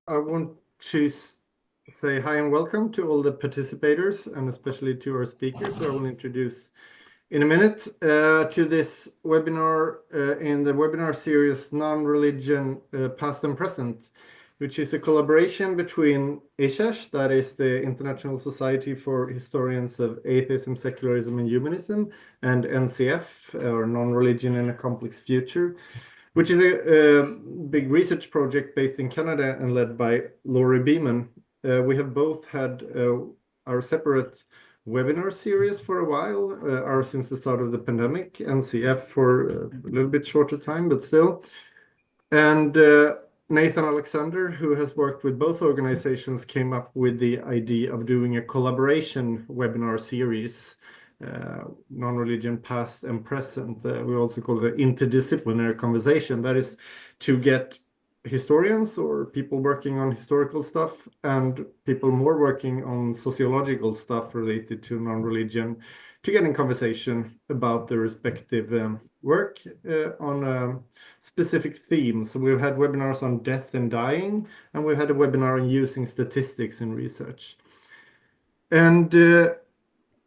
I want to say hi and welcome to all the participators and especially to our speakers, who I will introduce in a minute, to this webinar in the webinar series Non-Religion, Past and Present, which is a collaboration between ISHASH, that is the International Society for Historians of Atheism, Secularism and Humanism, and NCF, or Non-Religion in a Complex Future, which is a big research project based in Canada and led by Laurie Beeman. We have both had our separate webinar series for a while, ours since the start of the pandemic, NCF for a little bit shorter time, but still. And Nathan Alexander, who has worked with both organizations, came up with the idea of doing a collaboration webinar series, Non-Religion, Past and Present. We also call it an interdisciplinary conversation. That is to get historians or people working on historical stuff and people more working on sociological stuff related to non-religion to get in conversation about the respective work on a specific theme. So we've had webinars on death and dying, and we've had a webinar on using statistics in research. And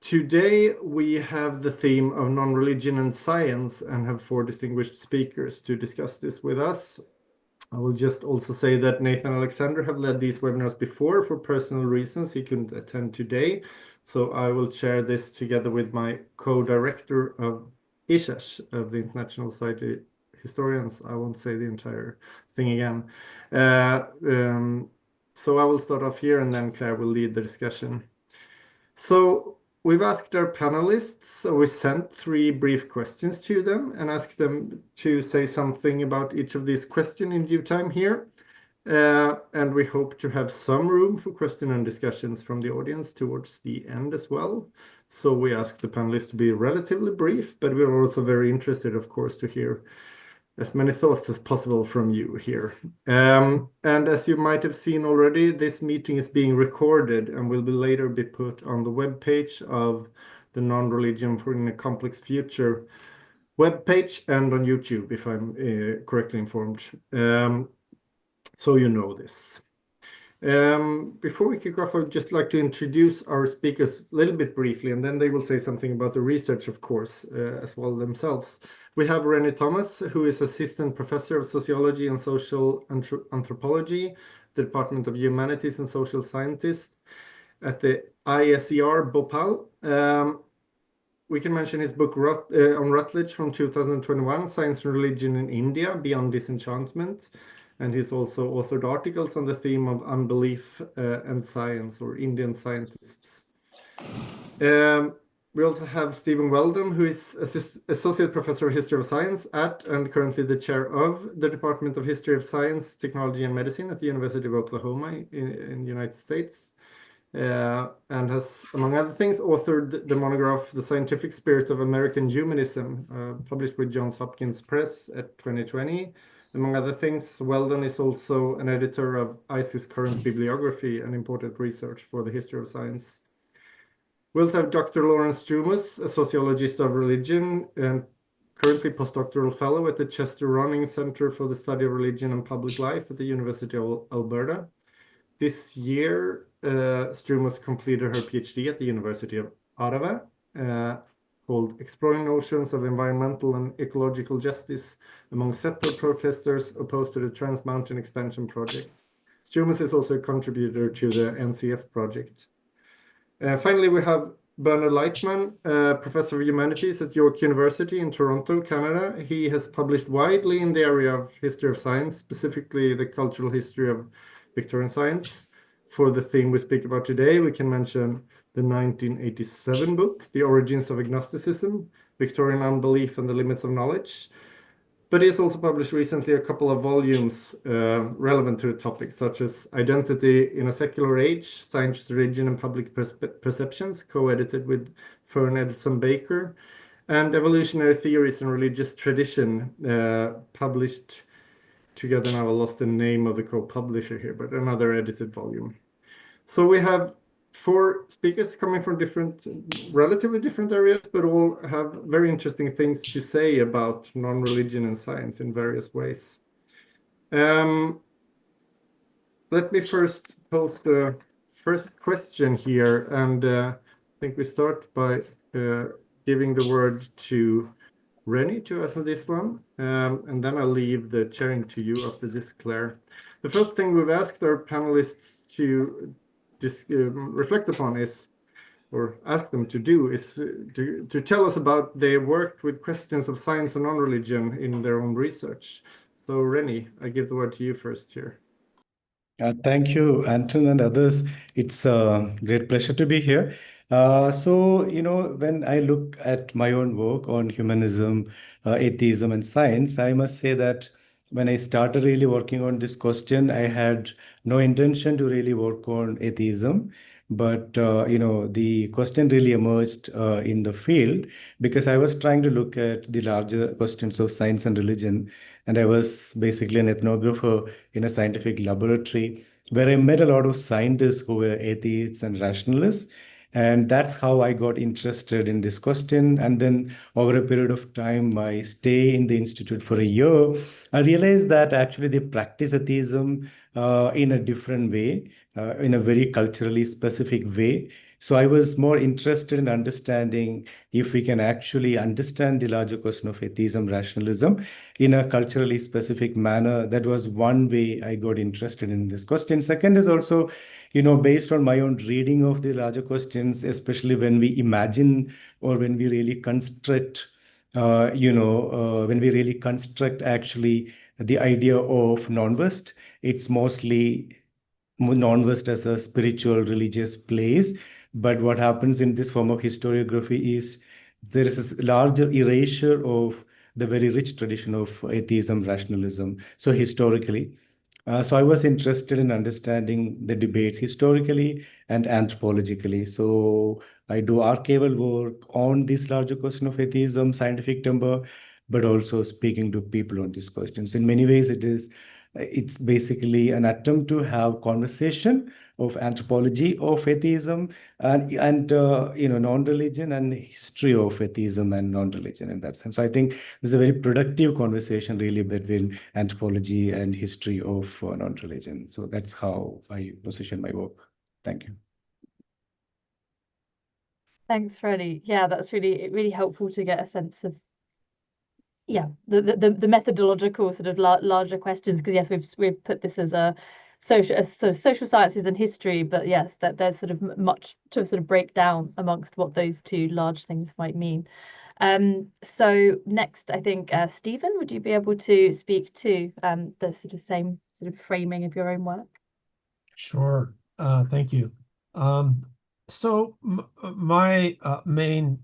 today we have the theme of non-religion and science and have 4 distinguished speakers to discuss this with us. I will just also say that Nathan Alexander have led these webinars before. For personal reasons, he couldn't attend today. So I will chair this together with my co-director of ISHASH, of the International Society of Historians. I won't say the entire thing again. So I will start off here and then Claire will lead the discussion. So we've asked our panelists, so we sent 3 brief questions to them and asked them to say something about each of these questions in due time here. And we hope to have some room for question and discussions from the audience towards the end as well. So we ask the panelists to be relatively brief, but we're also very interested, of course, to hear as many thoughts as possible from you here. And as you might have seen already, this meeting is being recorded and will be later be put on the webpage of the Non-Religion for in a Complex Future webpage and on YouTube, if I'm correctly informed. So you know this. Before we kick off, I'd just like to introduce our speakers a little bit briefly, and then they will say something about the research, of course, as well themselves. We have Renny Thomas, who is Assistant Professor of Sociology and Social Anthropology, the Department of Humanities and Social Sciences at the ISER Bhopal. We can mention his book on Rutledge from 2021, Science and Religion in India, Beyond Disenchantment. And he's also authored articles on the theme of unbelief and science, or Indian scientists. We also have Stephen Weldon, who is Associate Professor of History of Science at and currently the Chair of the Department of History of Science, Technology and Medicine at the University of Oklahoma in the United States. And has, among other things, authored the monograph, The Scientific Spirit of American Humanism, published with Johns Hopkins Press at 2020. Among other things, Weldon is also an editor of ICE's current bibliography and important research for the history of science. We also have Dr. Lawrence Strumos, a sociologist of religion and currently postdoctoral fellow at the Chester Running Center for the Study of Religion and Public Life at the University of Alberta. This year, Strumos completed her PhD at the University of Ottawa, called Exploring Notions of Environmental and Ecological Justice Among Settler Protesters Opposed to the Trans Mountain Expansion Project. Strumos is also a contributor to the NCF project. Finally, we have Bernard Lightman, Professor of Humanities at York University in Toronto, Canada. He has published widely in the area of history of science, specifically the cultural history of Victorian science. For the theme we speak about today, we can mention the 1987 book, The Origins of Agnosticism, Victorian Unbelief and the Limits of Knowledge. But he has also published recently a couple of volumes relevant to the topic, such as Identity in a Secular Age, Science, Religion and Public Perceptions, co-edited with Fern Edson Baker, and Evolutionary Theories and Religious Tradition, published together. Now I lost the name of the co-publisher here, but another edited volume. So we have 4 speakers coming from relatively different areas, but all have very interesting things to say about non-religion and science in various ways. let me first pose the first question here, and I think we start by giving the word to Renny to answer this one, and then I'll leave the chairing to you after this, Claire. The first thing we've asked our panelists to reflect upon is, or ask them to do, is to tell us about their work with questions of science and non-religion in their own research. So Renny, I give the word to you first here. Thank you, Anton and others. It's a great pleasure to be here. When I look at my own work on humanism, atheism, and science, I must say that when I started really working on this question, I had no intention to really work on atheism. But, the question really emerged in the field because I was trying to look at the larger questions of science and religion. And I was basically an ethnographer in a scientific laboratory where I met a lot of scientists who were atheists and rationalists. And that's how I got interested in this question. And then over a period of time, my stay in the institute for a year, I realized that actually they practice atheism in a different way, in a very culturally specific way. So I was more interested in understanding if we can actually understand the larger question of atheism, rationalism in a culturally specific manner. That was one way I got interested in this question. Second is also, based on my own reading of the larger questions, especially when we imagine or when we really construct, when we really construct actually the idea of non-West, it's mostly non-West as a spiritual, religious place. But what happens in this form of historiography is there is this larger erasure of the very rich tradition of atheism, rationalism. So historically, so I was interested in understanding the debates historically and anthropologically. So I do archival work on this larger question of atheism, scientific timber, but also speaking to people on these questions. In many ways, it's basically an attempt to have conversation of anthropology of atheism and non-religion and history of atheism and non-religion in that sense. So I think this is a very productive conversation really between anthropology and history of non-religion. So that's how I position my work. Thank you. Thanks, Renny. Yeah, that's really helpful to get a sense of the methodological sort of larger questions, because yes, we've put this as a social sciences and history, but yes, that there's sort of much to sort of break down amongst what those two large things might mean. So next, I think Stephen, would you be able to speak to the sort of same sort of framing of your own work? Sure. Thank you. So my main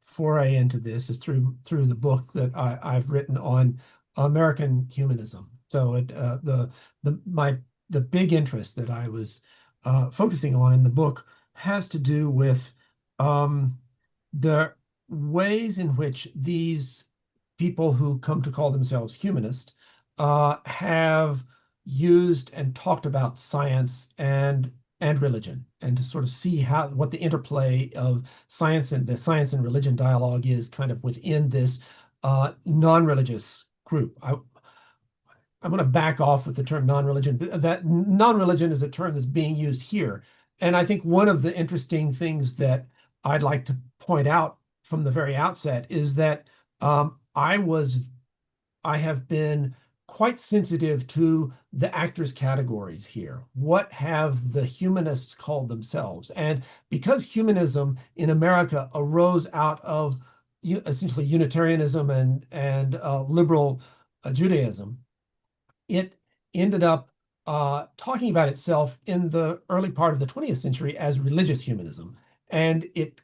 foray into this is through the book that I've written on American humanism. So the big interest that I was focusing on in the book has to do with the ways in which these people who come to call themselves humanist have used and talked about science and religion, and to sort of see what the interplay of science and religion dialogue is kind of within this non-religious group. I'm going to back off with the term non-religion, but that non-religion is a term that's being used here. And I think one of the interesting things that I'd like to point out from the very outset is that I have been quite sensitive to the actors' categories here. What have the humanists called themselves? And because humanism in America arose out of essentially Unitarianism and liberal Judaism, it ended up talking about itself in the early part of the 20th century as religious humanism. And it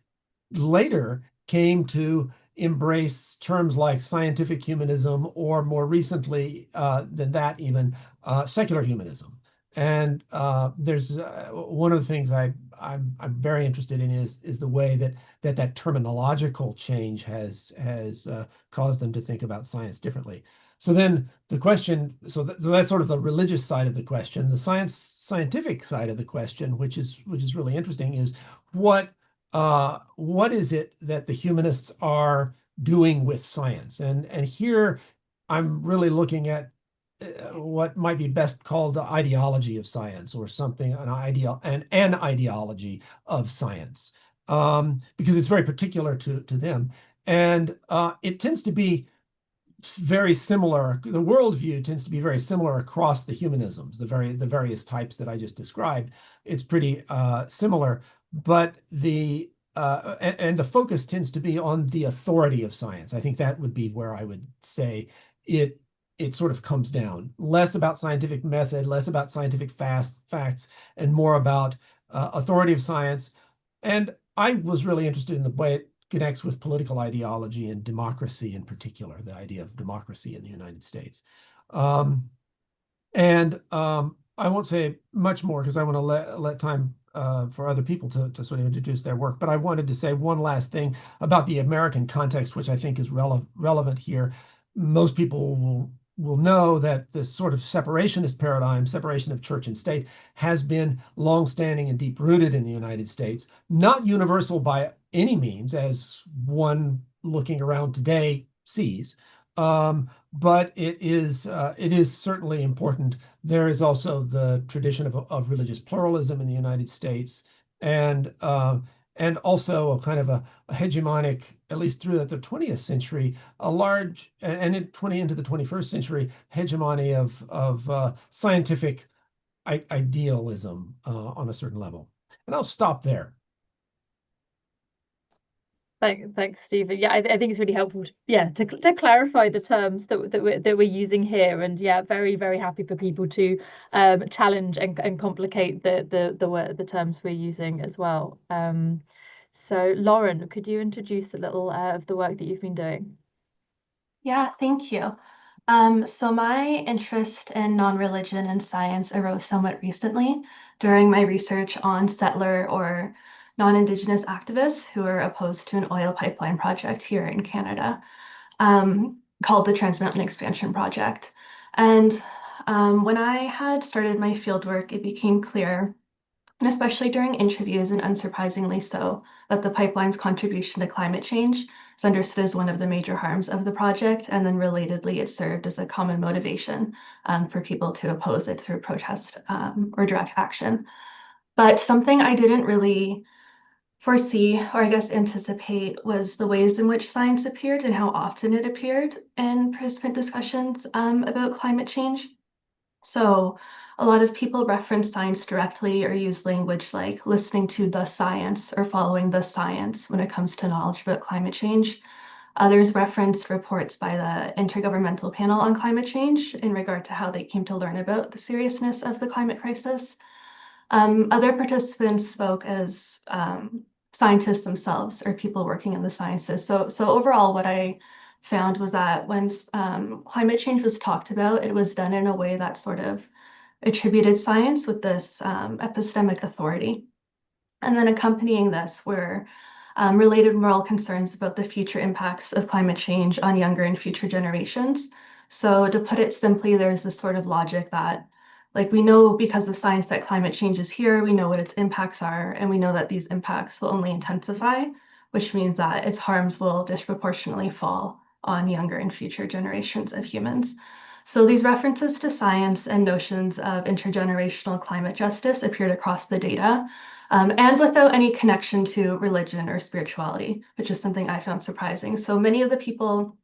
later came to embrace terms like scientific humanism, or more recently than that even, secular humanism. And there's one of the things I'm very interested in is the way that terminological change has caused them to think about science differently. So then the question, so that's sort of the religious side of the question. The scientific side of the question, which is really interesting, is what is it that the humanists are doing with science? And here I'm really looking at what might be best called the ideology of science, or something, an ideology of science, because it's very particular to them. And it tends to be very similar. The worldview tends to be very similar across the humanisms, the various types that I just described. It's pretty similar, but the focus tends to be on the authority of science. I think that would be where I would say it sort of comes down. Less about scientific method, less about scientific facts, and more about authority of science. And I was really interested in the way it connects with political ideology and democracy in particular, the idea of democracy in the United States. I won't say much more because I want to let time for other people to sort of introduce their work. But I wanted to say one last thing about the American context, which I think is relevant here. Most people will know that this sort of separationist paradigm, separation of church and state, has been longstanding and deep-rooted in the United States. Not universal by any means, as one looking around today sees, but it is certainly important. There is also the tradition of religious pluralism in the United States, and also a kind of a hegemonic, at least through the 20th century, a large, and into the 21st century, hegemony of scientific idealism on a certain level. And I'll stop there. Thanks, Stephen. Yeah, I think it's really helpful to clarify the terms that we're using here, and very, very happy for people to challenge and complicate the terms we're using as well. So Lauren, could you introduce a little of the work that you've been doing? Yeah, thank you. So my interest in non-religion and science arose somewhat recently during my research on settler or non-Indigenous activists who are opposed to an oil pipeline project here in Canada, called the Trans Mountain Expansion Project. And when I had started my fieldwork, it became clear, and especially during interviews, and unsurprisingly so, that the pipeline's contribution to climate change is understood as one of the major harms of the project, and then relatedly, it served as a common motivation for people to oppose it through protest or direct action. But something I didn't really foresee, or I guess anticipate, was the ways in which science appeared and how often it appeared in participant discussions about climate change. So a lot of people reference science directly or use language like listening to the science or following the science when it comes to knowledge about climate change. Others reference reports by the Intergovernmental Panel on Climate Change in regard to how they came to learn about the seriousness of the climate crisis. Other participants spoke as scientists themselves or people working in the sciences. So overall, what I found was that when climate change was talked about, it was done in a way that sort of attributed science with this epistemic authority. And then accompanying this were related moral concerns about the future impacts of climate change on younger and future generations. So to put it simply, there's this sort of logic that, like, we know because of science that climate change is here, we know what its impacts are, and we know that these impacts will only intensify, which means that its harms will disproportionately fall on younger and future generations of humans. So these references to science and notions of intergenerational climate justice appeared across the data, and without any connection to religion or spirituality, which is something I found surprising. So many of the people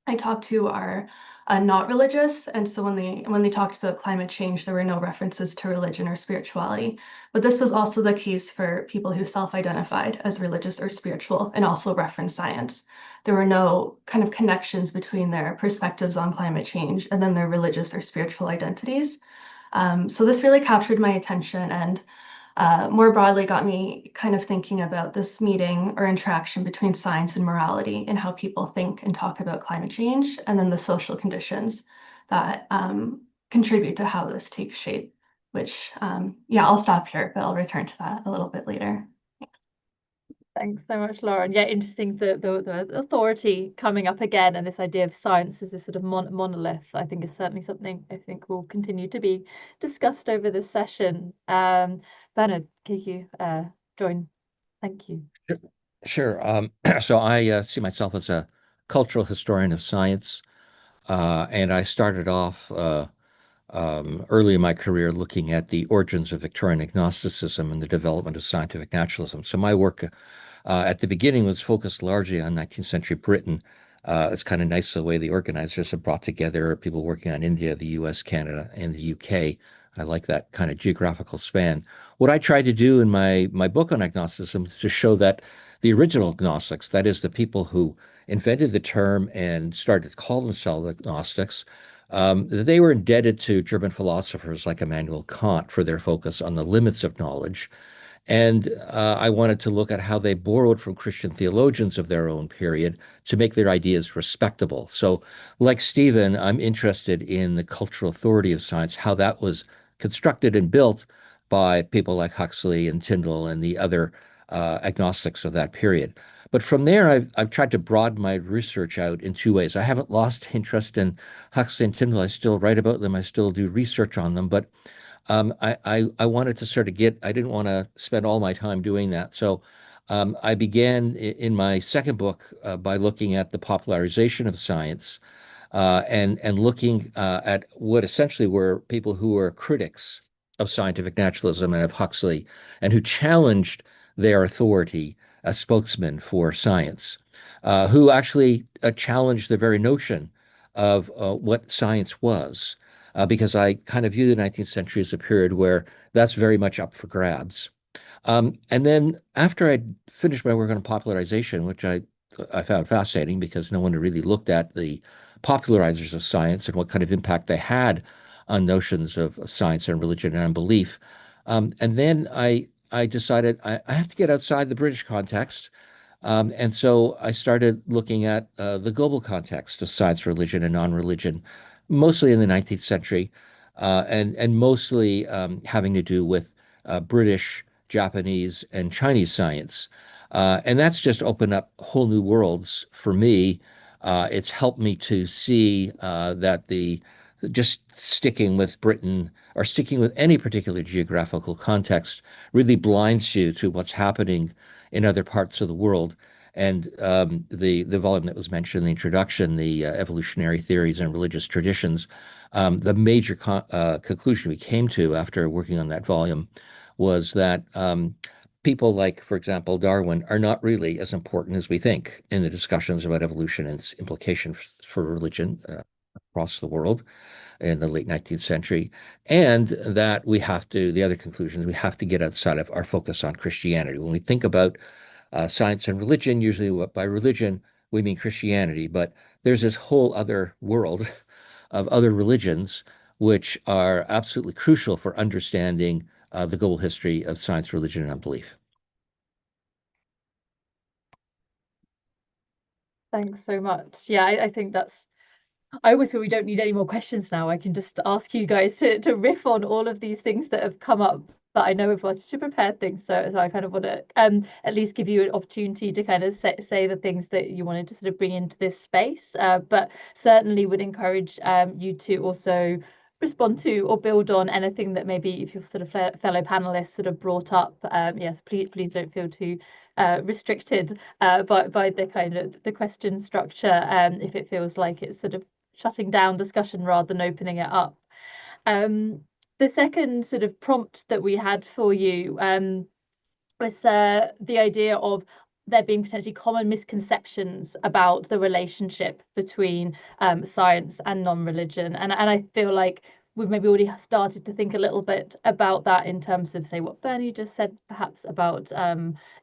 I talked to are not religious, and so when they talked about climate change, there were no references to religion or spirituality. But this was also the case for people who self-identified as religious or spiritual and also referenced science. There were no kind of connections between their perspectives on climate change and then their religious or spiritual identities. So this really captured my attention, and more broadly got me kind of thinking about this meeting or interaction between science and morality and how people think and talk about climate change, and then the social conditions that contribute to how this takes shape, which, I'll stop here, but I'll return to that a little bit later. Thanks so much, Lauren. Yeah, interesting the authority coming up again, and this idea of science as this sort of monolith, I think, is certainly something I think will continue to be discussed over this session. Bernard, can you join? Thank you. Sure. So I see myself as a cultural historian of science, and I started off early in my career looking at the origins of Victorian agnosticism and the development of scientific naturalism. So my work at the beginning was focused largely on 19th century Britain. It's kind of nice the way the organizers have brought together people working on India, the US, Canada, and the UK. I like that kind of geographical span. What I tried to do in my book on agnosticism is to show that the original agnostics, that is, the people who invented the term and started to call themselves agnostics, they were indebted to German philosophers like Immanuel Kant for their focus on the limits of knowledge. And I wanted to look at how they borrowed from Christian theologians of their own period to make their ideas respectable. So, like Stephen, I'm interested in the cultural authority of science, how that was constructed and built by people like Huxley and Tyndall and the other agnostics of that period. But from there, I've tried to broaden my research out in two ways. I haven't lost interest in Huxley and Tyndall. I still write about them. I still do research on them. But I wanted to sort of I didn't want to spend all my time doing that. So I began in my second book by looking at the popularization of science and looking at what essentially were people who were critics of scientific naturalism and of Huxley and who challenged their authority as spokesman for science, who actually challenged the very notion of what science was. Because I kind of view the 19th century as a period where that's very much up for grabs. And then after I finished my work on popularization, which I found fascinating because no one had really looked at the popularizers of science and what kind of impact they had on notions of science and religion and belief. And then I decided I have to get outside the British context. And so I started looking at the global context of science, religion, and non-religion, mostly in the 19th century, and mostly having to do with British, Japanese, and Chinese science. And that's just opened up whole new worlds for me. It's helped me to see that just sticking with Britain or sticking with any particular geographical context really blinds you to what's happening in other parts of the world. And the volume that was mentioned in the introduction, the evolutionary theories and religious traditions, the major conclusion we came to after working on that volume was that people like, for example, Darwin are not really as important as we think in the discussions about evolution and its implications for religion across the world in the late 19th century, and that the other conclusion is we have to get outside of our focus on Christianity. When we think about science and religion, usually by religion, we mean Christianity, but there's this whole other world of other religions which are absolutely crucial for understanding the global history of science, religion, and unbelief. Thanks so much. Yeah, I think I always feel we don't need any more questions now. I can just ask you guys to riff on all of these things that have come up. But I know we've asked you to prepare things, so I kind of want to at least give you an opportunity to kind of say the things that you wanted to sort of bring into this space. But certainly would encourage you to also respond to or build on anything that maybe if your sort of fellow panelists sort of brought up. Yes, please don't feel too restricted by the kind of the question structure if it feels like it's sort of shutting down discussion rather than opening it up. The second sort of prompt that we had for you was the idea of there being potentially common misconceptions about the relationship between science and non-religion. And I feel like we've maybe already started to think a little bit about that in terms of, say, what Bernie just said, perhaps about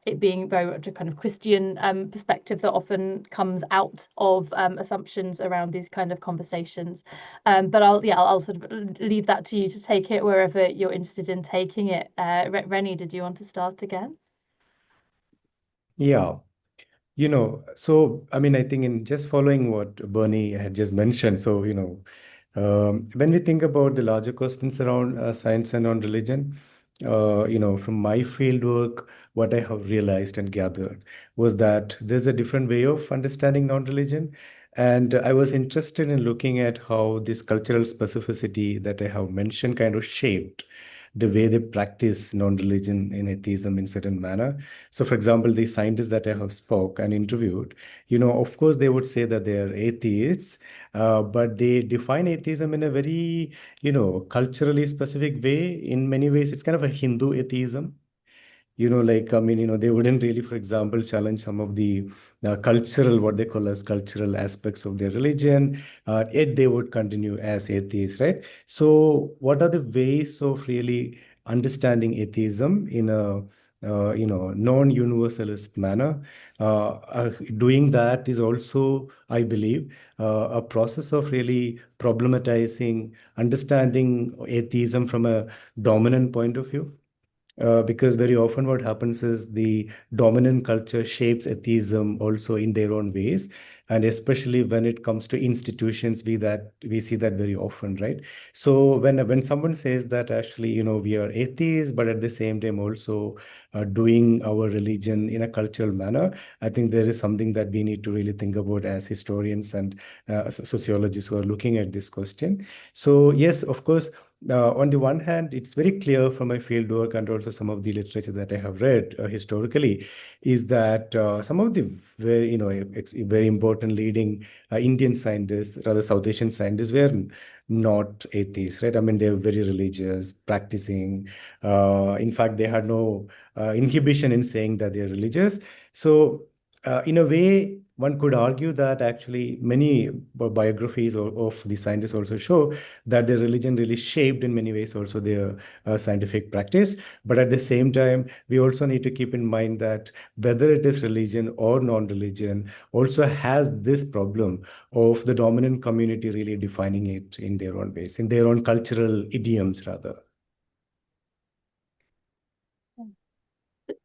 it being very much a kind of Christian perspective that often comes out of assumptions around these kind of conversations. But I'll sort of leave that to you to take it wherever you're interested in taking it. Renny, did you want to start again? Yeah. So I mean, I think in just following what Bernie had just mentioned, so when we think about the larger questions around science and on religion, from my field work, what I have realized and gathered was that there's a different way of understanding non-religion. And I was interested in looking at how this cultural specificity that I have mentioned kind of shaped the way they practice non-religion in atheism in certain manner. So, for example, the scientists that I have spoke and interviewed, of course, they would say that they are atheists, but they define atheism in a very, culturally specific way. In many ways, it's kind of a Hindu atheism. They wouldn't really, for example, challenge some of the cultural, what they call as cultural aspects of their religion, yet they would continue as atheists, right? So what are the ways of really understanding atheism in a non-universalist manner? Doing that is also, I believe, a process of really problematizing, understanding atheism from a dominant point of view. Because very often what happens is the dominant culture shapes atheism also in their own ways, and especially when it comes to institutions, we see that very often, right? So when someone says that actually we are atheists, but at the same time also doing our religion in a cultural manner, I think there is something that we need to really think about as historians and sociologists who are looking at this question. So yes, of course. On the one hand, it's very clear from my fieldwork and also some of the literature that I have read historically, is that some of the very, very important leading Indian scientists, rather South Asian scientists, were not atheists, right? I mean, they were very religious, practicing. In fact, they had no inhibition in saying that they're religious. So, in a way, one could argue that actually many biographies of the scientists also show that their religion really shaped in many ways also their scientific practice. But at the same time, we also need to keep in mind that whether it is religion or non-religion also has this problem of the dominant community really defining it in their own ways, in their own cultural idioms rather.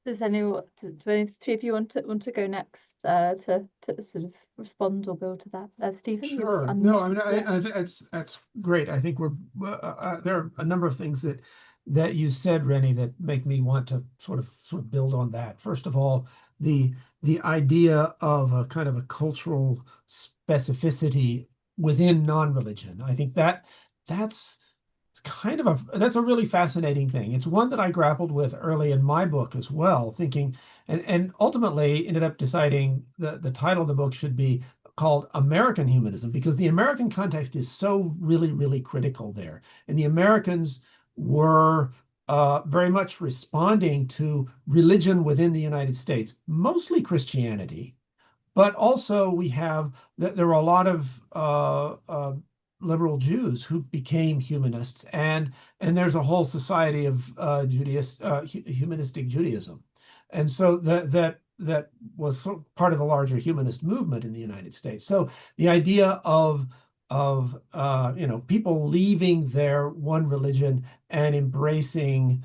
Does anyone, do any three of you want to go next to sort of respond or build to that? Stephen, you've Sure. No, unmuted. I mean, I think that's great. I think there are a number of things that you said, Renny, that make me want to sort of build on that. First of all, the idea of a kind of a cultural specificity within non-religion. I think that's that's a really fascinating thing. It's one that I grappled with early in my book as well, thinking and ultimately ended up deciding the title of the book should be called American Humanism, because the American context is so really, really critical there. And the Americans were very much responding to religion within the United States, mostly Christianity, but also there were a lot of liberal Jews who became humanists, and there's a whole society of humanistic Judaism, and so that was part of the larger humanist movement in the United States. So the idea of people leaving their one religion and embracing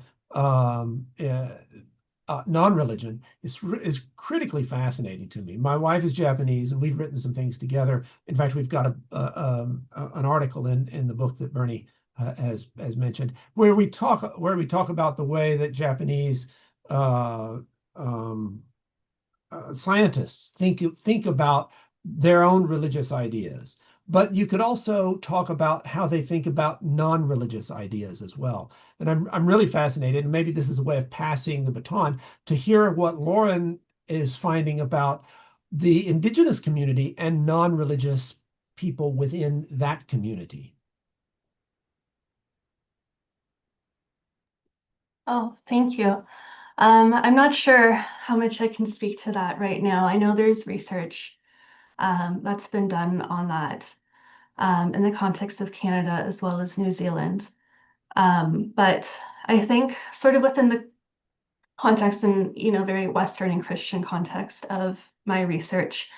non-religion is critically fascinating to me. My wife is Japanese, and we've written some things together. In fact, we've got an article in the book that Bernie has mentioned, where we talk about the way that Japanese scientists think about their own religious ideas. But you could also talk about how they think about non-religious ideas as well. And I'm really fascinated, and maybe this is a way of passing the baton, to hear what Lauren is finding about the indigenous community and non-religious people within that community. Oh, thank you. I'm not sure how much I can speak to that right now. I know there's research that's been done on that in the context of Canada as well as New Zealand. But I think sort of within the context and, very Western and Christian context of my research,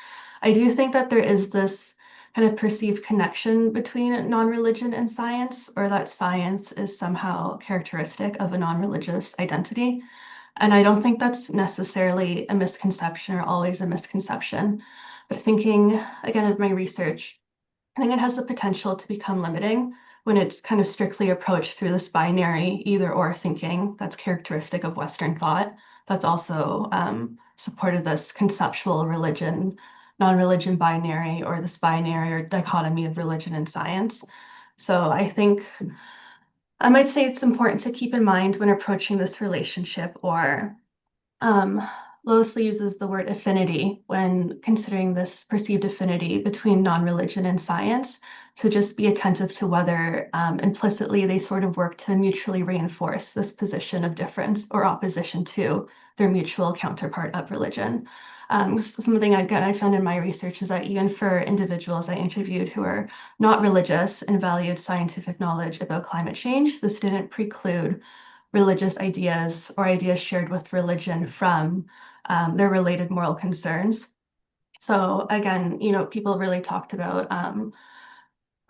I do think that there is this kind of perceived connection between non-religion and science, or that science is somehow characteristic of a non-religious identity. And I don't think that's necessarily a misconception or always a misconception. But thinking again of my research, I think it has the potential to become limiting when it's kind of strictly approached through this binary either or thinking that's characteristic of Western thought. That's also supported this conceptual religion, non-religion binary, or this binary or dichotomy of religion and science. So I think I might say it's important to keep in mind when approaching this relationship, or Lowesley uses the word affinity when considering this perceived affinity between non-religion and science, to just be attentive to whether implicitly they sort of work to mutually reinforce this position of difference or opposition to their mutual counterpart of religion. Something again I found in my research is that even for individuals I interviewed who are not religious and valued scientific knowledge about climate change, this didn't preclude religious ideas or ideas shared with religion from their related moral concerns. So again, people really talked about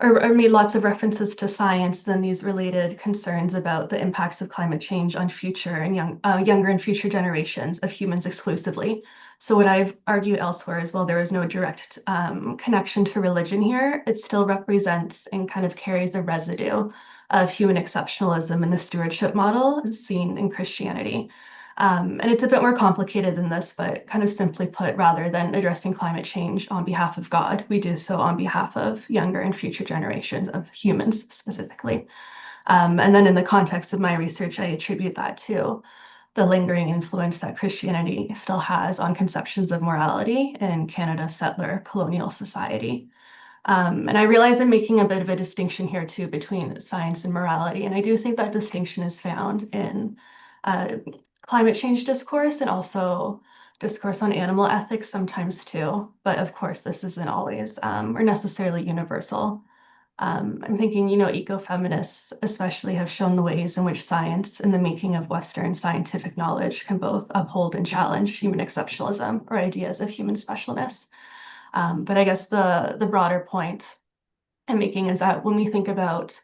or made lots of references to science and these related concerns about the impacts of climate change on future and younger and future generations of humans exclusively. So what I've argued elsewhere is, while there is no direct connection to religion here, it still represents and kind of carries a residue of human exceptionalism in the stewardship model seen in Christianity. And it's a bit more complicated than this, but kind of simply put, rather than addressing climate change on behalf of God, we do so on behalf of younger and future generations of humans specifically. And then in the context of my research, I attribute that to the lingering influence that Christianity still has on conceptions of morality in Canada's settler colonial society. And I realize I'm making a bit of a distinction here too between science and morality, and I do think that distinction is found in climate change discourse and also discourse on animal ethics sometimes too. But of course, this isn't always or necessarily universal. I'm thinking, ecofeminists especially have shown the ways in which science and the making of Western scientific knowledge can both uphold and challenge human exceptionalism or ideas of human specialness. But I guess the broader point I'm making is that when we think about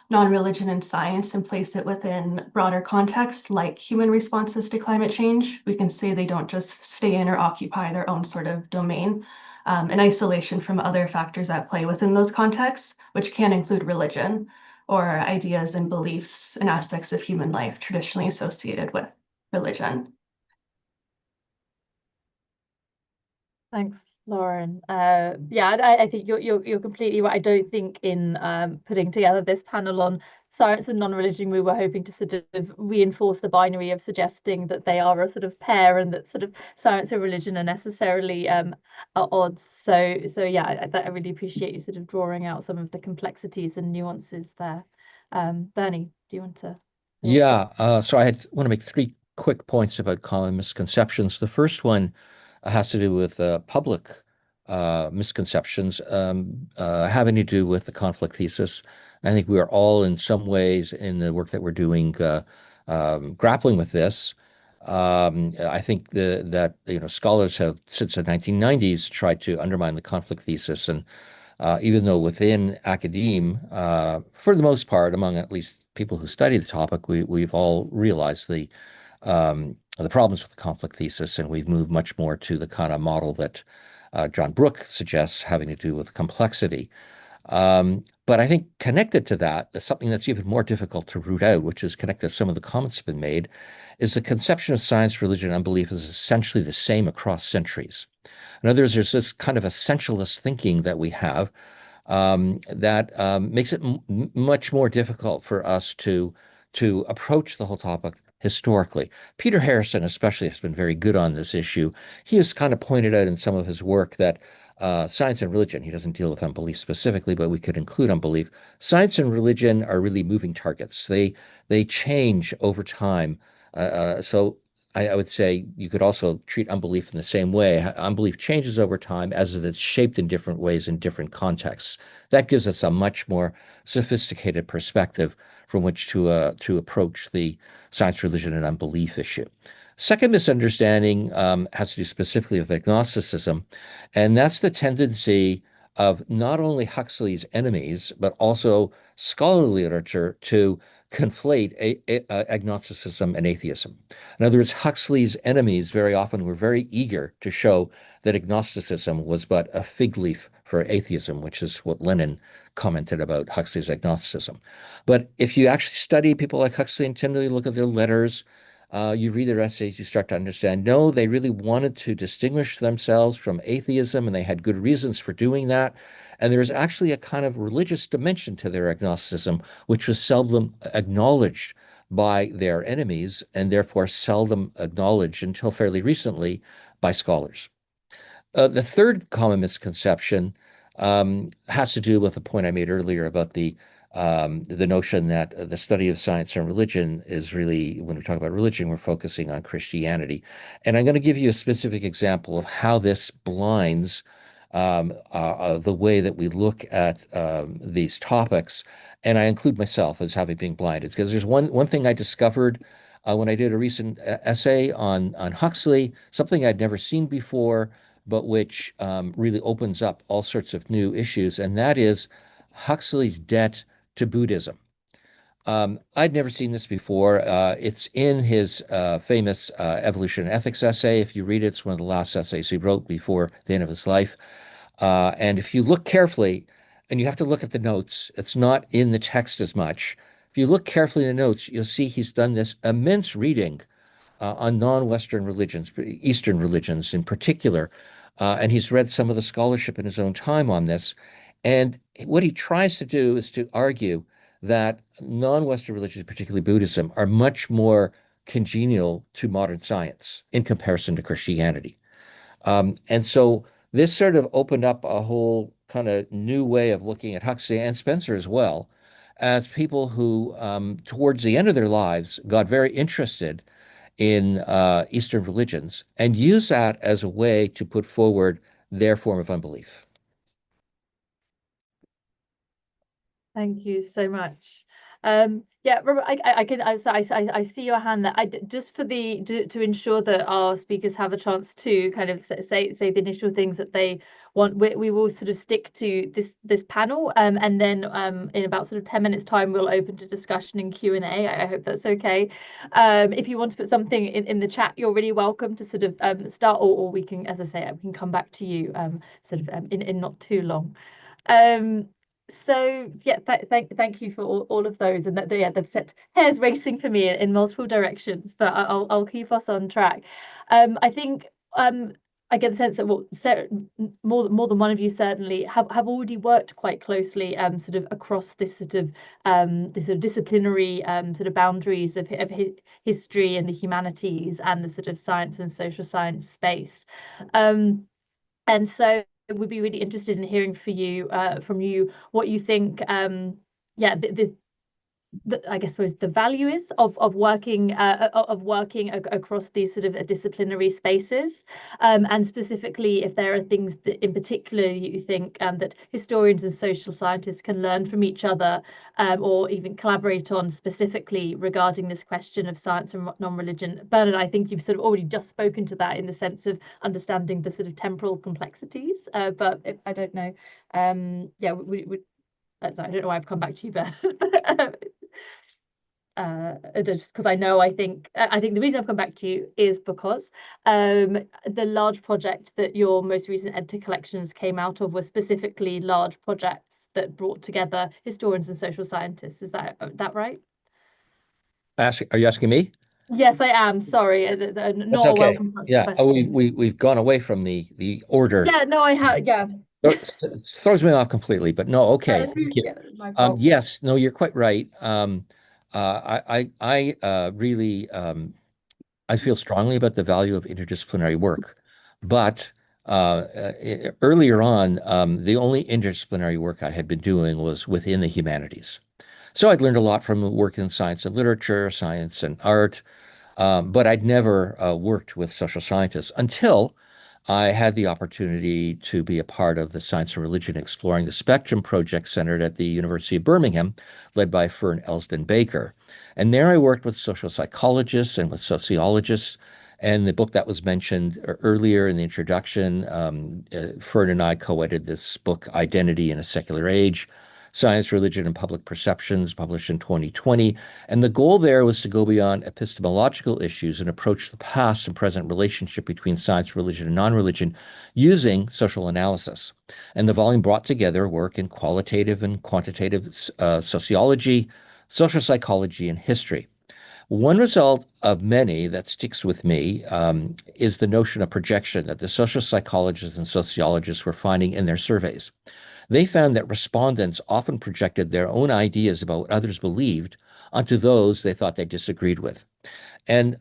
non-religion and science and place it within broader contexts like human responses to climate change, we can say they don't just stay in or occupy their own sort of domain in isolation from other factors at play within those contexts, which can include religion or ideas and beliefs and aspects of human life traditionally associated with religion. Thanks, Lauren. Yeah, I think you're completely right. I don't think in putting together this panel on science and non-religion, we were hoping to sort of reinforce the binary of suggesting that they are a sort of pair and that sort of science and religion are necessarily at odds. So yeah, I really appreciate you sort of drawing out some of the complexities and nuances there. Bernie, do you want to? Yeah, so I want to make three quick points about common misconceptions. The first one has to do with public misconceptions having to do with the conflict thesis. I think we are all in some ways in the work that we're doing grappling with this. I think that scholars have since the 1990s tried to undermine the conflict thesis, and even though within academia, for the most part, among at least people who study the topic, we've all realized the problems with the conflict thesis, and we've moved much more to the kind of model that John Brooke suggests, having to do with complexity. But I think connected to that, something that's even more difficult to root out, which is connected to some of the comments that have been made, is the conception of science, religion, and unbelief is essentially the same across centuries. In other words, there's this kind of essentialist thinking that we have that makes it much more difficult for us to approach the whole topic historically. Peter Harrison especially has been very good on this issue. He has kind of pointed out in some of his work that science and religion, he doesn't deal with unbelief specifically, but we could include unbelief. Science and religion are really moving targets. They change over time. So I would say you could also treat unbelief in the same way. Unbelief changes over time as it's shaped in different ways in different contexts. That gives us a much more sophisticated perspective from which to approach the science, religion, and unbelief issue. Second misunderstanding has to do specifically with agnosticism, and that's the tendency of not only Huxley's enemies, but also scholarly literature to conflate agnosticism and atheism. In other words, Huxley's enemies very often were very eager to show that agnosticism was but a fig leaf for atheism, which is what Lenin commented about Huxley's agnosticism. But if you actually study people like Huxley and tenderly look at their letters, you read their essays, you start to understand, no, they really wanted to distinguish themselves from atheism, and they had good reasons for doing that. And there was actually a kind of religious dimension to their agnosticism, which was seldom acknowledged by their enemies, and therefore seldom acknowledged until fairly recently by scholars. The third common misconception has to do with the point I made earlier about the notion that the study of science and religion is really, when we talk about religion, we're focusing on Christianity. And I'm going to give you a specific example of how this blinds the way that we look at these topics. And I include myself as having been blinded, because there's one thing I discovered when I did a recent essay on Huxley, something I'd never seen before, but which really opens up all sorts of new issues, and that is Huxley's debt to Buddhism. I'd never seen this before. It's in his famous Evolution and Ethics essay. If you read it, it's one of the last essays he wrote before the end of his life. And if you look carefully, and you have to look at the notes, it's not in the text as much. If you look carefully in the notes, you'll see he's done this immense reading on non-Western religions, Eastern religions in particular. And he's read some of the scholarship in his own time on this. And what he tries to do is to argue that non-Western religions, particularly Buddhism, are much more congenial to modern science in comparison to Christianity. And so this sort of opened up a whole kind of new way of looking at Huxley and Spencer as well, as people who, towards the end of their lives, got very interested in Eastern religions and use that as a way to put forward their form of unbelief. Thank you so much. Yeah, Robert, I see your hand there. Just for to ensure that our speakers have a chance to kind of say the initial things that they want. We will sort of stick to this panel, and then in about sort of 10 minutes time, we'll open to discussion and Q&A. I hope that's okay. If you want to put something in the chat, you're really welcome to sort of start, or we can, as I say, we can come back to you sort of in not too long. So yeah, thank you for all of those, and they've set hairs racing for me in multiple directions, but I'll keep us on track. I think I get the sense that more than one of you certainly have already worked quite closely sort of across this sort of disciplinary sort of boundaries of history and the humanities and the sort of science and social science space, and so would be really interested in hearing from you what you think I guess the value is of working across these sort of disciplinary spaces, and specifically if there are things that in particular you think that historians and social scientists can learn from each other, or even collaborate on specifically regarding this question of science and non-religion. Bernard, I think you've sort of already just spoken to that in the sense of understanding the sort of temporal complexities, but I don't know. Sorry, I don't know why I've come back to you, Bernard. Just because I think the reason I've come back to you is because the large project that your most recent EdTech collections came out of were specifically large projects that brought together historians and social scientists. Is that right? Are you asking me? Yes, I am. Sorry, not okay. welcome. Yeah, we've gone away from the order. Yeah, no, I have. Yeah. It throws me off completely, but no, okay. Thank you. Yeah, my fault. Yes, no, you're quite right. I really I feel strongly about the value of interdisciplinary work, but earlier on, the only interdisciplinary work I had been doing was within the humanities. So I'd learned a lot from work in science and literature, science and art, but I'd never worked with social scientists until I had the opportunity to be a part of the Science and Religion Exploring the Spectrum project centered at the University of Birmingham, led by Fern Elsden Baker. And there I worked with social psychologists and with sociologists. And the book that was mentioned earlier in the introduction, Fern and I co-edited this book, Identity in a Secular Age, Science, Religion, and Public Perceptions, published in 2020. And the goal there was to go beyond epistemological issues and approach the past and present relationship between science, religion, and non-religion using social analysis. And the volume brought together work in qualitative and quantitative sociology, social psychology, and history. One result of many that sticks with me is the notion of projection that the social psychologists and sociologists were finding in their surveys. They found that respondents often projected their own ideas about what others believed onto those they thought they disagreed with. And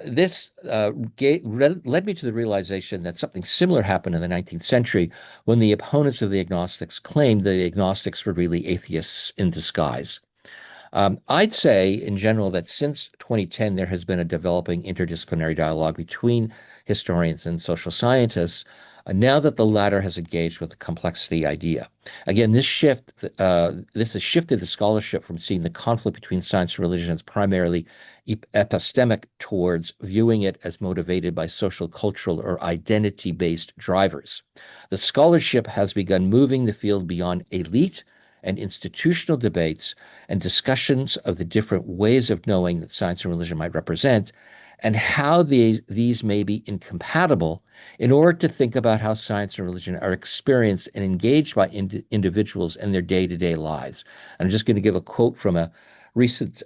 this led me to the realization that something similar happened in the 19th century when the opponents of the agnostics claimed the agnostics were really atheists in disguise. I'd say in general that since 2010, there has been a developing interdisciplinary dialogue between historians and social scientists, now that the latter has engaged with the complexity idea. Again, this has shifted the scholarship from seeing the conflict between science and religion as primarily epistemic towards viewing it as motivated by social, cultural, or identity-based drivers. The scholarship has begun moving the field beyond elite and institutional debates and discussions of the different ways of knowing that science and religion might represent, and how these may be incompatible in order to think about how science and religion are experienced and engaged by individuals in their day-to-day lives. I'm just going to give a quote from a recent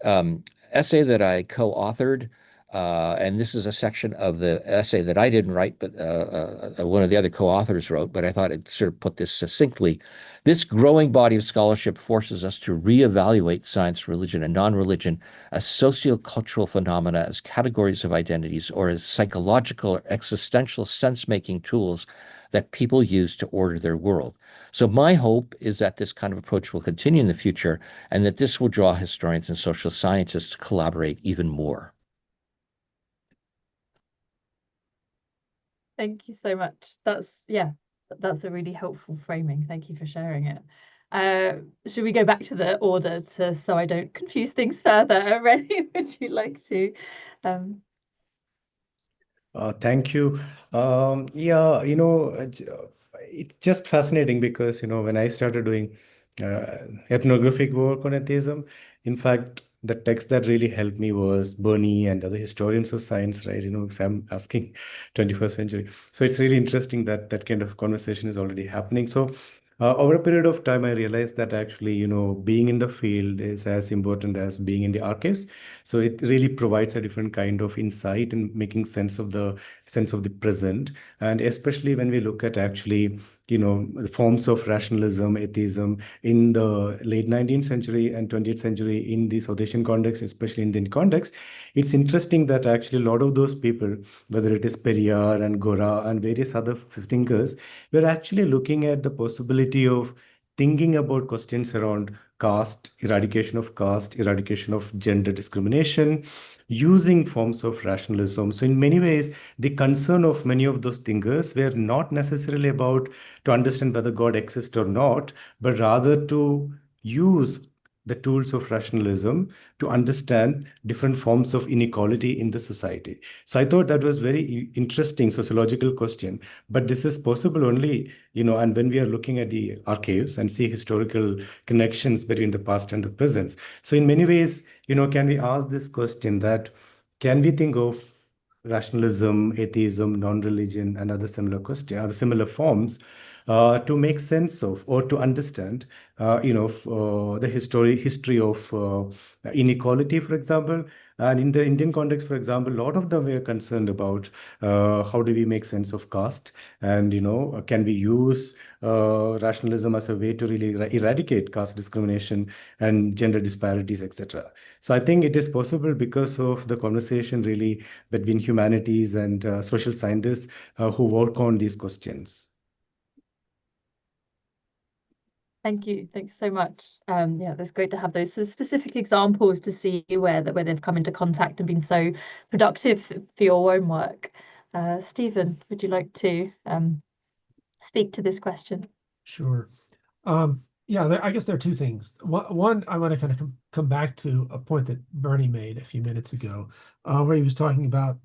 essay that I co-authored. And this is a section of the essay that I didn't write, but one of the other co-authors wrote, but I thought it sort of put this succinctly. This growing body of scholarship forces us to reevaluate science, religion, and non-religion as sociocultural phenomena, as categories of identities, or as psychological or existential sense-making tools that people use to order their world. So my hope is that this kind of approach will continue in the future, and that this will draw historians and social scientists to collaborate even more. Thank you so much. That's a really helpful framing. Thank you for sharing it. Should we go back to the order so I don't confuse things further? Renny, would you like to? Thank you. Yeah, it's just fascinating because, when I started doing ethnographic work on atheism, in fact, the text that really helped me was Bernie and other historians of science, right? Because I'm asking 21st century. So it's really interesting that that kind of conversation is already happening. So over a period of time, I realized that actually, being in the field is as important as being in the archives. So it really provides a different kind of insight in making sense of the present. And especially when we look at actually, the forms of rationalism, atheism in the late 19th century and 20th century in the South Asian context, especially Indian context, it's interesting that actually a lot of those people, whether it is Periyar and Gora and various other thinkers, were actually looking at the possibility of thinking about questions around caste, eradication of gender discrimination, using forms of rationalism. So in many ways, the concern of many of those thinkers were not necessarily about to understand whether God exists or not, but rather to use the tools of rationalism to understand different forms of inequality in the society. So I thought that was very interesting sociological question, but this is possible only, and when we are looking at the archives and see historical connections between the past and the present. So in many ways, can we ask this question that, can we think of rationalism, atheism, non-religion, and other similar forms to make sense of or to understand, the history of inequality, for example. And in the Indian context, for example, a lot of them were concerned about how do we make sense of caste, and can we use rationalism as a way to really eradicate caste discrimination and gender disparities, etc. So I think it is possible because of the conversation really between humanities and social scientists who work on these questions. Thank you. Thanks so much. Yeah, that's great to have those sort of specific examples to see where they've come into contact and been so productive for your own work. Stephen, would you like to speak to this question? Sure. Yeah, I guess there are two things. One, I want to kind of come back to a point that Bernie made a few minutes ago, where he was talking about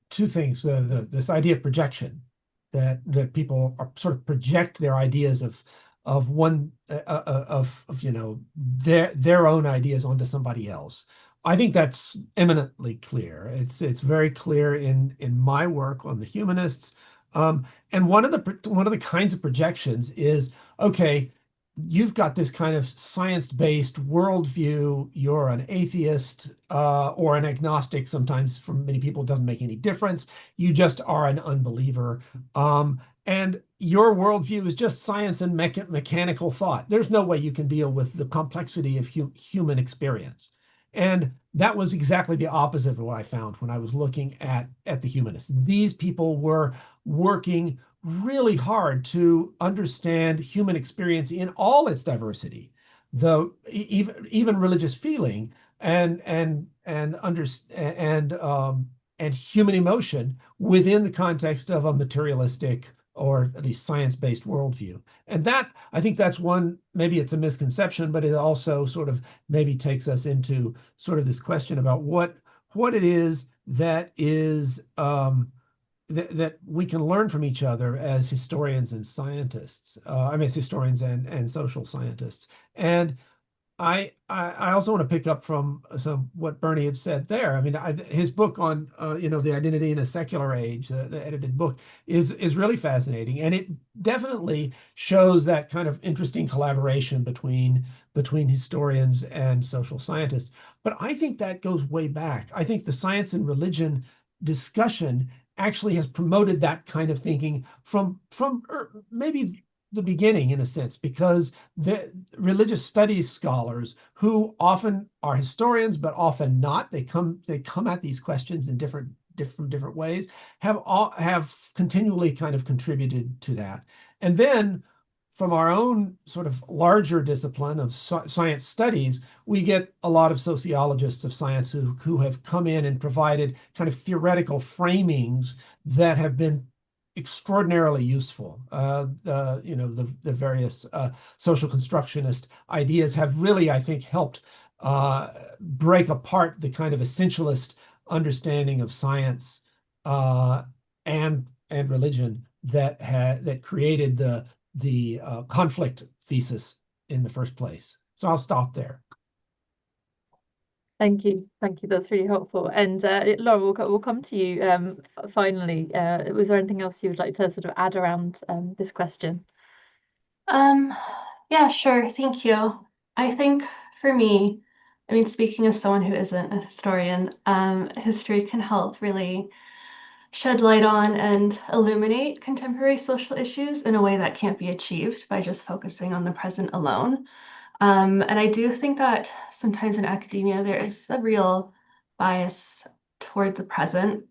two things: this idea of projection, that people are sort of project their ideas of one of their own ideas onto somebody else. I think that's eminently clear. It's very clear in my work on the humanists. And one of the kinds of projections is, okay, you've got this kind of science-based worldview. You're an atheist or an agnostic. Sometimes for many people, it doesn't make any difference. You just are an unbeliever. And your worldview is just science and mechanical thought. There's no way you can deal with the complexity of human experience. And that was exactly the opposite of what I found when I was looking at the humanists. These people were working really hard to understand human experience in all its diversity, though even religious feeling and human emotion within the context of a materialistic or at least science-based worldview. And that, I think that's one, maybe it's a misconception, but it also sort of maybe takes us into sort of this question about what it is that is that we can learn from each other as historians and scientists. I mean, as historians and social scientists. And I also want to pick up from some what Bernie had said there. I mean, his book on the identity in a secular age, the edited book, is really fascinating, and it definitely shows that kind of interesting collaboration between historians and social scientists. But I think that goes way back. I think the science and religion discussion actually has promoted that kind of thinking from maybe the beginning, in a sense, because the religious studies scholars, who often are historians but often not, they come at these questions in different ways, have continually kind of contributed to that. And then from our own sort of larger discipline of science studies, we get a lot of sociologists of science who have come in and provided kind of theoretical framings that have been extraordinarily useful. The various social constructionist ideas have really, I think, helped break apart the kind of essentialist understanding of science and religion that created the conflict thesis in the first place. So I'll stop there. Thank you. That's really helpful. And Laura, we'll come to you finally. Was there anything else you would like to sort of add around this question? Yeah, sure. Thank you. I think for me, I mean, speaking as someone who isn't a historian, history can help really shed light on and illuminate contemporary social issues in a way that can't be achieved by just focusing on the present alone. And I do think that sometimes in academia, there is a real bias toward the present.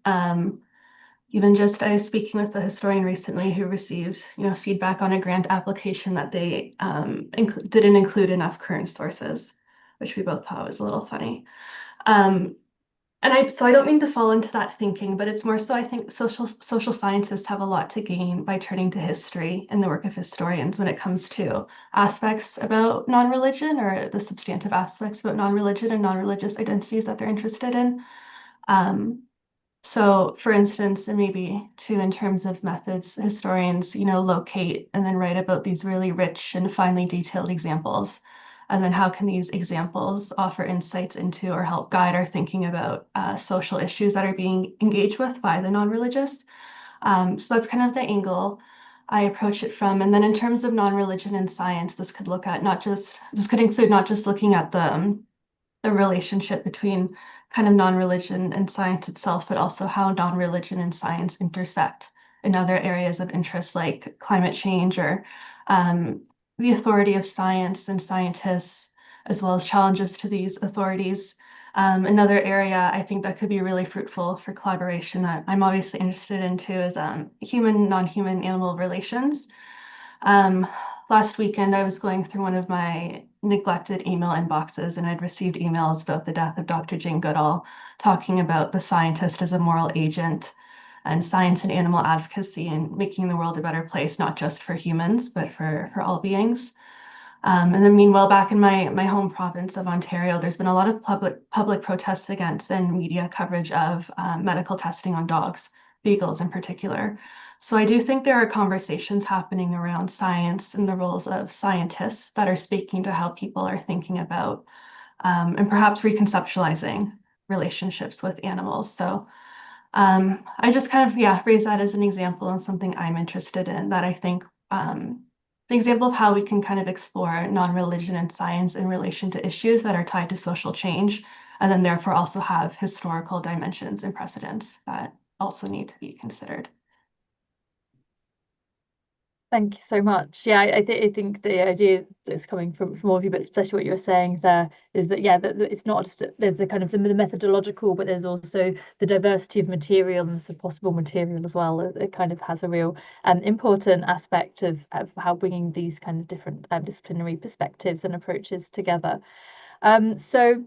Even just, I was speaking with a historian recently who received, feedback on a grant application that they didn't include enough current sources, which we both thought was a little funny. So I don't mean to fall into that thinking, but it's more so I think social scientists have a lot to gain by turning to history and the work of historians when it comes to aspects about non-religion, or the substantive aspects about non-religion and non-religious identities that they're interested in. So for instance, and maybe too in terms of methods, historians, locate and then write about these really rich and finely detailed examples. And then how can these examples offer insights into or help guide our thinking about social issues that are being engaged with by the non-religious? So that's kind of the angle I approach it from. And then in terms of non-religion and science, this could include not just looking at the relationship between kind of non-religion and science itself, but also how non-religion and science intersect in other areas of interest like climate change or the authority of science and scientists, as well as challenges to these authorities. Another area I think that could be really fruitful for collaboration that I'm obviously interested in too is human, non-human animal relations. Last weekend, I was going through one of my neglected email inboxes, and I'd received emails about the death of Dr. Jane Goodall, talking about the scientist as a moral agent and science and animal advocacy and making the world a better place, not just for humans, but for all beings. And then meanwhile, back in my home province of Ontario, there's been a lot of public protests against and media coverage of medical testing on dogs, beagles in particular. So I do think there are conversations happening around science and the roles of scientists that are speaking to how people are thinking about and perhaps reconceptualizing relationships with animals. So I just kind of, raise that as an example and something I'm interested in that I think an example of how we can kind of explore non-religion and science in relation to issues that are tied to social change, and then therefore also have historical dimensions and precedents that also need to be considered. Thank you so much. Yeah, I think the idea that's coming from all of you, but especially what you were saying there, is that that it's not just there's the kind of the methodological, but there's also the diversity of material and the possible material as well. It kind of has a real important aspect of how bringing these kind of different disciplinary perspectives and approaches together. So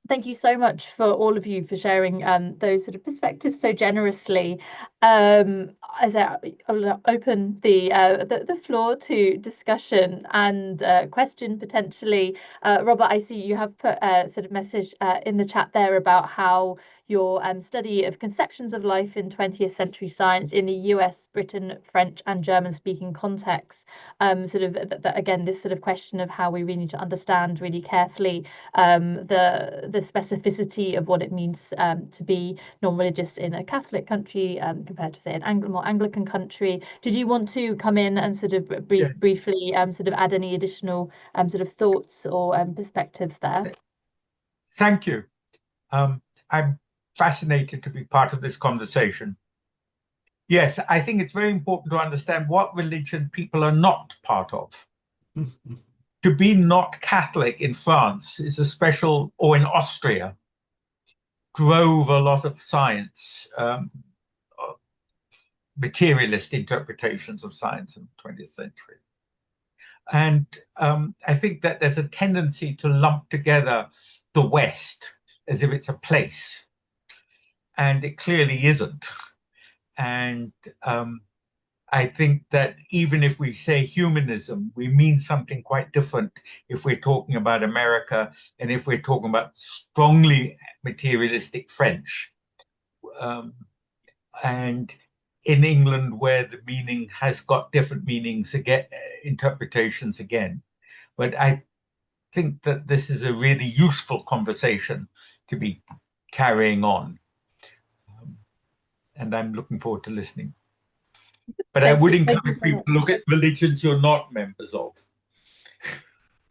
thank you so much for all of you for sharing those sort of perspectives so generously. As I'll open the floor to discussion and question potentially. Robert, I see you have put a sort of message in the chat there about how your study of conceptions of life in 20th century science in the US, Britain, French and German speaking contexts, again, this sort of question of how we really need to understand really carefully the specificity of what it means to be non-religious in a Catholic country compared to, say, an more Anglican country. Did you want to come in and sort of briefly sort of add any additional sort of thoughts or perspectives there? Thank you. I'm fascinated to be part of this conversation. Yes, I think it's very important to understand what religion people are not part of. To be not Catholic in France is a special, or in Austria, drove a lot of science, materialist interpretations of science in the 20th century. And I think that there's a tendency to lump together the West as if it's a place, and it clearly isn't. And I think that even if we say humanism, we mean something quite different if we're talking about America and if we're talking about strongly materialistic French. And in England, where the meaning has got different meanings again, interpretations again. But I think that this is a really useful conversation to be carrying on. And I'm looking forward to listening. But I would encourage people to look at religions you're not members of.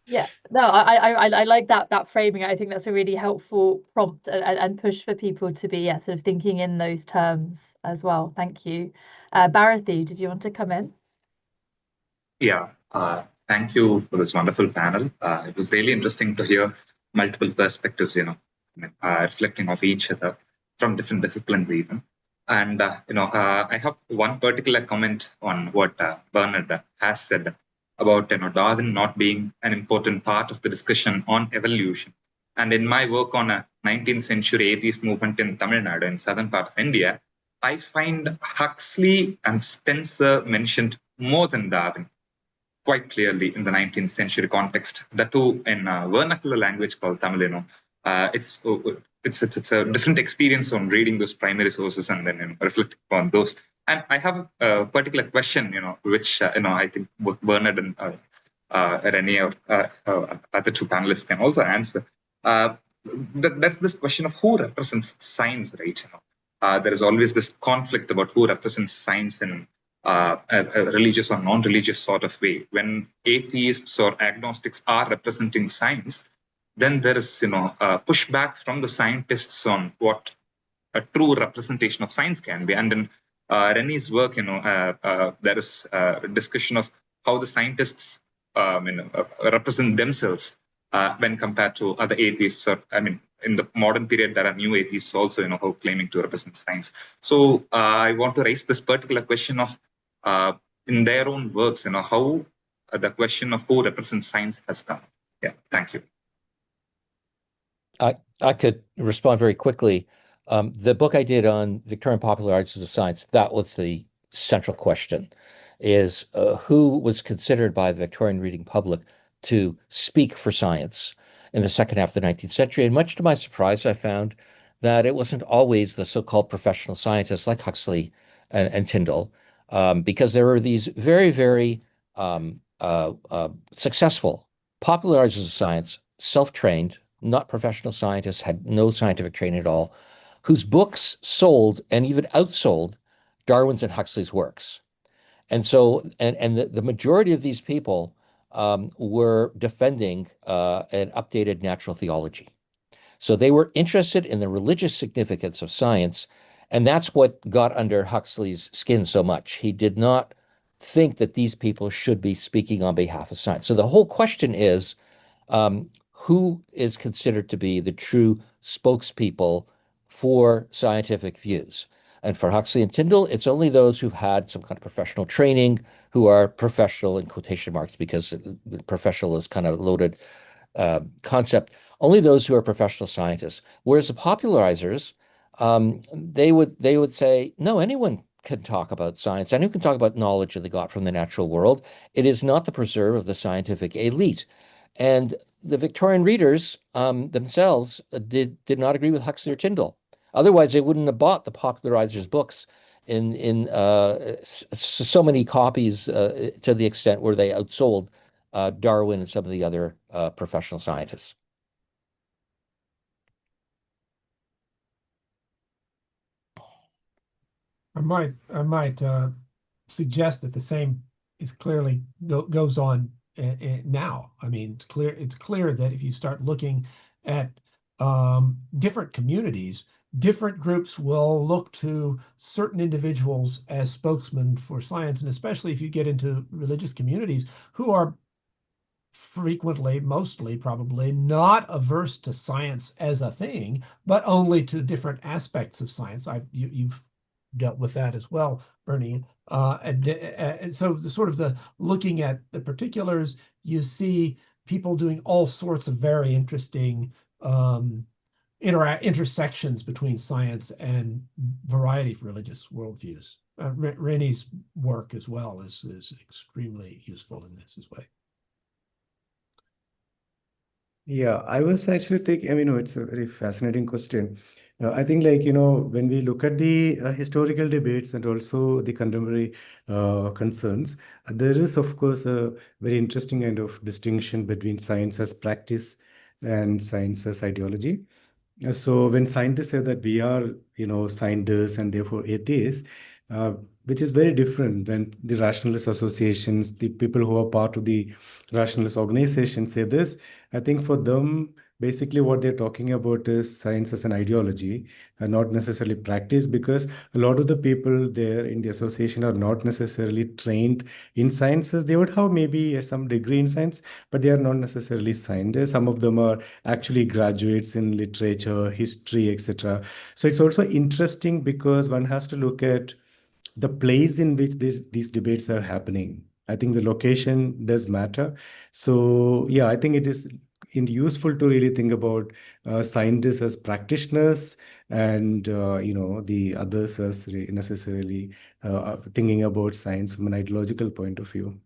Yeah, no, I like that framing. I think that's a really helpful prompt and push for people to be sort of thinking in those terms as well. Thank you. Bharathi, did you want to come in? Yeah, thank you for this wonderful panel. It was really interesting to hear multiple perspectives, reflecting off each other from different disciplines even. And, I have one particular comment on what Bernard has said about, Darwin not being an important part of the discussion on evolution. And in my work on a 19th century atheist movement in Tamil Nadu, in southern part of India, I find Huxley and Spencer mentioned more than Darwin quite clearly in the 19th century context. That too in a vernacular language called Tamil. It's a different experience on reading those primary sources and then reflecting on those. And I have a particular question, which I think both Bernard and Renny or other two panelists can also answer. That's this question of who represents science, right? There is always this conflict about who represents science in a religious or non-religious sort of way. When atheists or agnostics are representing science, then there is, pushback from the scientists on what a true representation of science can be. And in Renny's work, there is a discussion of how the scientists, represent themselves when compared to other atheists. Or, in the modern period, there are new atheists also, who are claiming to represent science. So I want to raise this particular question of, in their own works, how the question of who represents science has come. Yeah, thank you. I could respond very quickly. The book I did on Victorian popularizers of science, that was the central question, is who was considered by the Victorian reading public to speak for science in the second half of the 19th century. And much to my surprise, I found that it wasn't always the so-called professional scientists like Huxley and Tyndall, because there were these very, very successful popularizers of science, self-trained, not professional scientists, had no scientific training at all, whose books sold and even outsold Darwin's and Huxley's works. And so, and the majority of these people were defending an updated natural theology. So they were interested in the religious significance of science, and that's what got under Huxley's skin so much. He did not think that these people should be speaking on behalf of science. So the whole question is, who is considered to be the true spokespeople for scientific views? And for Huxley and Tyndall, it's only those who've had some kind of professional training, who are professional in quotation marks, because professional is kind of a loaded concept. Only those who are professional scientists. Whereas the popularizers, they would say, no, anyone can talk about science. Anyone can talk about knowledge that they got from the natural world. It is not the preserve of the scientific elite. And the Victorian readers themselves did not agree with Huxley or Tyndall. Otherwise, they wouldn't have bought the popularizers' books in so many copies to the extent where they outsold Darwin and some of the other professional scientists. I might suggest that the same is clearly goes on now. I mean, it's clear that if you start looking at different communities, different groups will look to certain individuals as spokesmen for science, and especially if you get into religious communities who are frequently, mostly probably, not averse to science as a thing, but only to different aspects of science. You've dealt with that as well, Renny. And so the sort of the looking at the particulars, you see people doing all sorts of very interesting intersections between science and variety of religious worldviews. Renny's work as well is extremely useful in this way. Yeah, I was actually thinking, I mean, it's a very fascinating question. I think, like, when we look at the historical debates and also the contemporary concerns, there is, of course, a very interesting kind of distinction between science as practice and science as ideology. So when scientists say that we are, scientists and therefore atheists, which is very different when the rationalist associations, the people who are part of the rationalist organization say this. I think for them, basically what they're talking about is science as an ideology and not necessarily practice, because a lot of the people there in the association are not necessarily trained in sciences. They would have maybe some degree in science, but they are not necessarily scientists. Some of them are actually graduates in literature, history, etc. So it's also interesting because one has to look at the place in which these debates are happening. I think the location does matter. So yeah, I think it is useful to really think about scientists as practitioners and the others as necessarily thinking about science from an ideological point of view.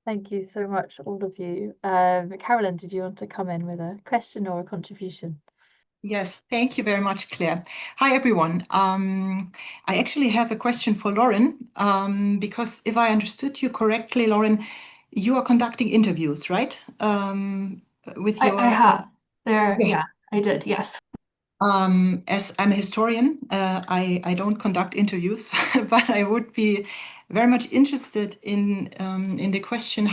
Thank you so much, all of you. Carolyn, did you want to come in with a question or a contribution? Yes, thank you very much, Claire. Hi, everyone. I actually have a question for Lauren, because if I understood you correctly, Lauren, you are conducting interviews, right? With your I have. Yeah. Yeah, I did, yes. As I'm a historian, I don't conduct interviews, but I would be very much interested in the question,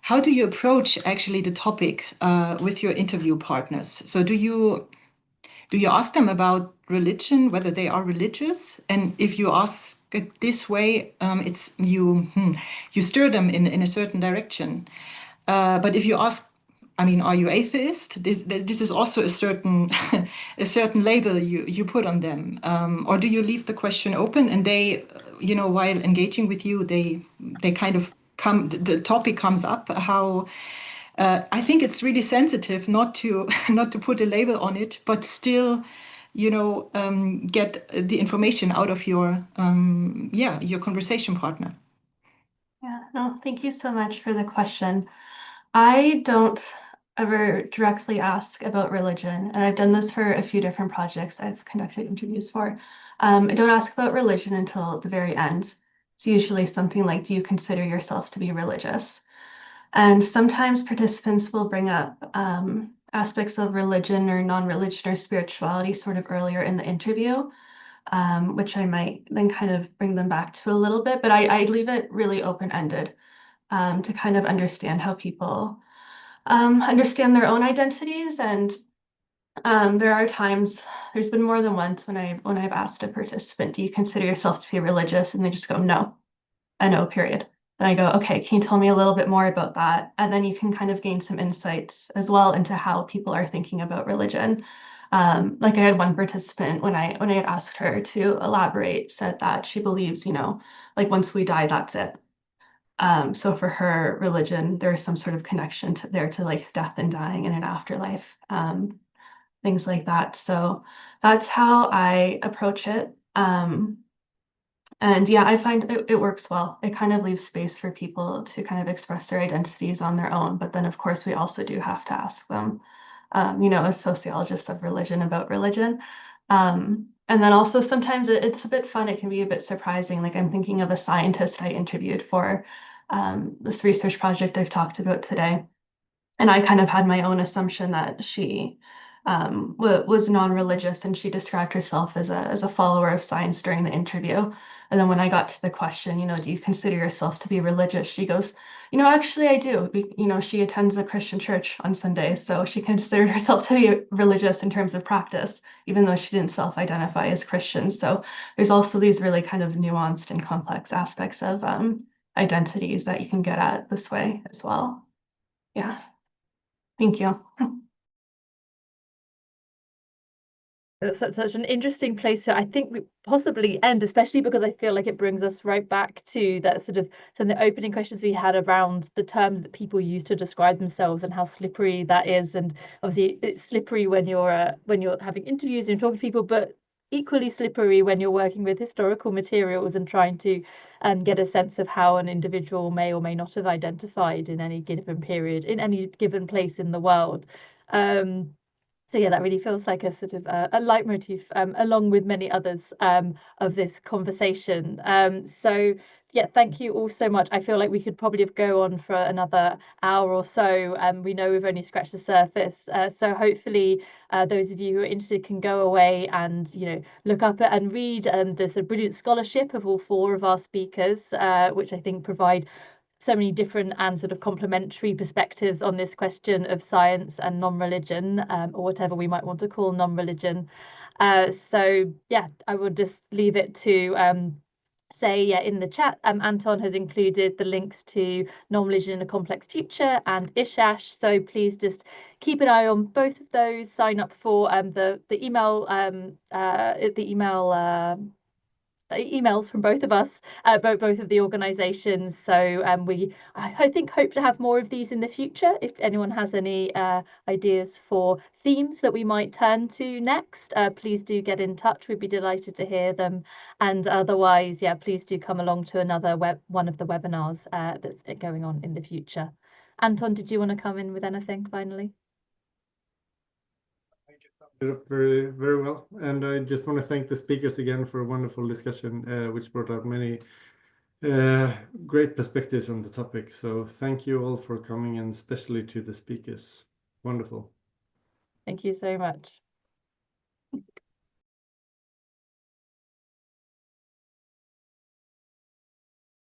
how do you approach actually the topic with your interview partners? So do you ask them about religion, whether they are religious? And if you ask it this way, it's you stir them in a certain direction. But if you ask, I mean, are you atheist? This is also a certain a certain label you put on them. Or do you leave the question open and they, while engaging with you, they kind of the topic comes up? How I think it's really sensitive not to put a label on it, but still, get the information out of your your conversation partner. Yeah, no, thank you so much for the question. I don't ever directly ask about religion, and I've done this for a few different projects I've conducted interviews for. I don't ask about religion until the very end. It's usually something like, do you consider yourself to be religious? And sometimes participants will bring up aspects of religion or non-religion or spirituality sort of earlier in the interview. which I might then kind of bring them back to a little bit, but I leave it really open-ended to kind of understand how people understand their own identities. And there are times, there's been more than once when I've asked a participant, do you consider yourself to be religious? And they just go, no, a no, period. Then I go, okay, can you tell me a little bit more about that? And then you can kind of gain some insights as well into how people are thinking about religion. Like I had one participant when I had asked her to elaborate, said that she believes, like once we die, that's it. So for her religion, there's some sort of connection there to like death and dying and an afterlife, things like that. So that's how I approach it. And yeah, I find it works well. It kind of leaves space for people to kind of express their identities on their own. But then, of course, we also do have to ask them, as sociologists of religion, about religion. And then also sometimes it's a bit fun. It can be a bit surprising. Like I'm thinking of a scientist I interviewed for this research project I've talked about today. And I kind of had my own assumption that she was non-religious, and she described herself as a follower of science during the interview. And then when I got to the question, do you consider yourself to be religious? She goes, actually I do. She attends a Christian church on Sundays, so she considered herself to be religious in terms of practice, even though she didn't self-identify as Christian. So there's also these really kind of nuanced and complex aspects of identities that you can get at this way as well. Yeah. Thank you. That's such an interesting place to, I think, we possibly end, especially because I feel like it brings us right back to that sort of some of the opening questions we had around the terms that people use to describe themselves and how slippery that is. And obviously, it's slippery when you're having interviews and talking to people, but equally slippery when you're working with historical materials and trying to get a sense of how an individual may or may not have identified in any given period, in any given place in the world. So yeah, that really feels like a sort of a leitmotif, along with many others of this conversation. So yeah, thank you all so much. I feel like we could probably go on for another hour or so. We know we've only scratched the surface. So hopefully those of you who are interested can go away and look up and read the sort of brilliant scholarship of all four of our speakers, which I think provide so many different and sort of complementary perspectives on this question of science and non-religion, or whatever we might want to call non-religion. So yeah, I will just leave it to say, in the chat, Anton has included the links to Non-Religion in a Complex Future and Ishash. So please just keep an eye on both of those. Sign up for the email emails from both of us, both of the organizations. So I think hope to have more of these in the future. If anyone has any ideas for themes that we might turn to next, please do get in touch. We'd be delighted to hear them. And otherwise, please do come along to another one of the webinars that's going on in the future. Anton, did you want to come in with anything finally? It up very, very well. And I just want to thank the speakers again for a wonderful discussion, which brought out many great perspectives on the topic. So thank you all for coming, and especially to the speakers. Wonderful. Thank you so much.